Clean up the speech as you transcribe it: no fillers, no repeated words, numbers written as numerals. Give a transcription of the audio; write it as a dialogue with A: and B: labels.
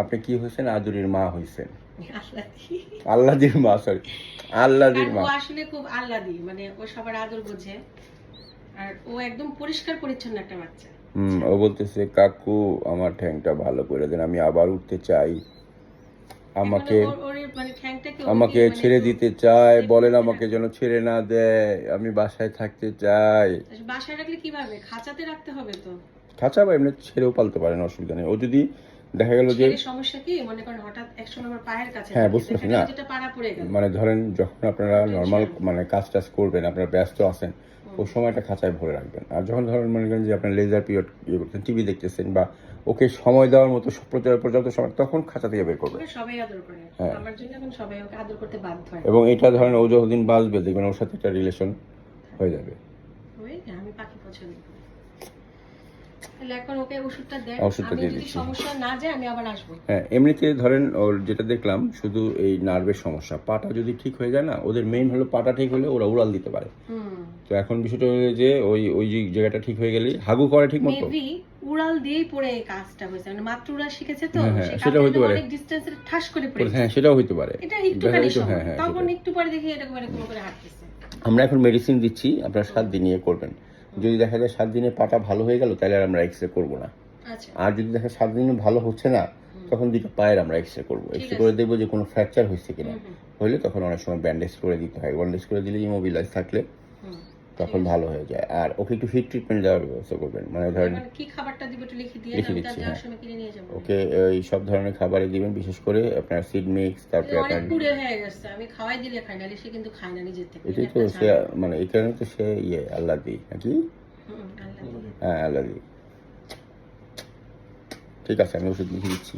A: আপনি কি হয়েছেন? আদুরির মা হয়েছেন।
B: আল্লাদি।
A: আল্লাদির মা, সরি, আল্লাদির
B: আর
A: মা।
B: ও আসলে খুব আল্লাদি, মানে ও সবার আদর বোঝে। আর ও একদম পরিষ্কার পরিচ্ছন্ন একটা বাচ্চা।
A: ও বলতেছে কাকু আমার ঠ্যাংটা ভালো করে দেন, আমি আবার উঠতে চাই,
B: এখন
A: আমাকে
B: ওর মানে ঠ্যাংটাকে ও কি
A: আমাকে
B: মানে
A: ছেড়ে
B: একটু
A: দিতে চায়,
B: সেফ
A: বলেন
B: করতে
A: আমাকে
B: রাখবে?
A: যেন ছেড়ে না দেয়, আমি বাসায় থাকতে চাই।
B: বাসায় রাখলে কিভাবে? খাঁচাতে রাখতে হবে তো।
A: খাঁচা বা এমনি ছেড়েও পালতে পারেন, অসুবিধা নেই। ও যদি দেখা গেল যে,
B: ছেড়ে সমস্যা কি, মনে করেন হঠাৎ একসময় আমার পায়ের কাছে
A: হ্যাঁ
B: থাকে,
A: বুঝতে
B: দেখা
A: পারছি
B: গেল
A: না,
B: যেটা পাড়া পড়ে গেল,
A: মানে ধরেন যখন আপনারা নর্মাল
B: টেনশন।
A: মানে কাজ টাজ করবেন, আপনারা ব্যস্ত আছেন, ওই সময়টা খাঁচায় ভরে রাখবেন। আর যখন ধরেন মনে করেন যে আপনার লেজার পিরিয়ড ইয়ে করছেন, টিভি দেখতেছেন বা ওকে সময় দেওয়ার মতো পর্যাপ্ত সময়, তখন খাঁচা থেকে বের করবেন।
B: ওকে সবাই আদর করে।
A: হ্যাঁ,
B: আমার জন্য এখন সবাই ওকে আদর করতে বাধ্য হয়।
A: এবং এটা ধরেন ও যতদিন বাঁচবে দেখবেন ওর সাথে একটা রিলেশন হয়ে যাবে।
B: ওই যে আমি পাখি পছন্দ করি। তাহলে এখন ওকে ওষুধটা দেন,
A: ওষুধটা
B: আমি
A: দিয়ে
B: যদি
A: দিচ্ছি।
B: সমস্যা না যায় আমি আবার আসবো।
A: হ্যাঁ, এমনিতে ধরেন ওর যেটা দেখলাম শুধু এই নার্ভের সমস্যা, পাটা যদি ঠিক হয়ে যায় না, ওদের মেইন হলো পাটা ঠিক হলে ওরা উড়াল দিতে পারে। তো এখন বিষয়টা হলো যে ওই ওই যে জায়গাটা ঠিক হয়ে গেলে হাগু করে ঠিক মতো।
B: মেবি উড়াল দিয়েই পড়ে এই কাজটা হয়েছে, মানে মাত্র উড়াল শিখেছে তো,
A: হ্যাঁ, হ্যাঁ,
B: সে
A: সেটা হইতে পারে।
B: অনেক ডিসটেন্সে ঠাস করে পড়ে
A: হ্যাঁ, সেটাও হইতে পারে।
B: এটা একটুখানি
A: হ্যাঁ,
B: সময়,
A: হ্যাঁ,
B: তখন
A: সেটাই।
B: একটু পরে দেখি এরকম এরকম করে হাঁটতেছে।
A: আমরা এখন মেডিসিন দিচ্ছি, আপনারা 7 দিন নিয়ে করবেন। যদি দেখা যায় 7 দিনে পাটা ভালো হয়ে গেল, তাহলে আর আমরা এক্সরে করবো না।
B: আচ্ছা,
A: আর যদি দেখা 7 দিনে ভালো হচ্ছে না, তখন দুটো পায়ের আমরা এক্সরে করবো। এক্সরে করে দেখবো যে কোনো ফ্র্যাকচার হয়েছে কিনা। হইলে তখন অনেক সময় ব্যান্ডেজ করে দিতে হয়। ব্যান্ডেজ করে দিলে ইমোবিলাইজ থাকলে তখন ভালো হয়ে যায়। আর ওকে একটু হিট ট্রিটমেন্ট দেওয়ার ব্যবস্থা করবেন, মানে ধরেন
B: মানে কি খাবারটা দিব একটু লিখে দিয়ে,
A: লিখে
B: আমি তার
A: দিচ্ছি।
B: যাওয়ার
A: হ্যাঁ,
B: সময় কিনে নিয়ে যাবো।
A: ওকে এই সব ধরনের খাবারই দিবেন, বিশেষ করে আপনার সিড মিক্স, তারপরে
B: অনেক
A: আপনার
B: পুড়ে হয়ে গেছে, আমি খাওয়াই দিলে খাই না, সে কিন্তু খায় না নিজের থেকে।
A: এটাই তো সে, মানে এই কারণে তো সে আল্লাদি নাকি।
B: আল্লাহ দিয়ে।
A: হ্যাঁ, আল্লাদি। ঠিক আছে, আমি ওষুধ লিখে দিচ্ছি।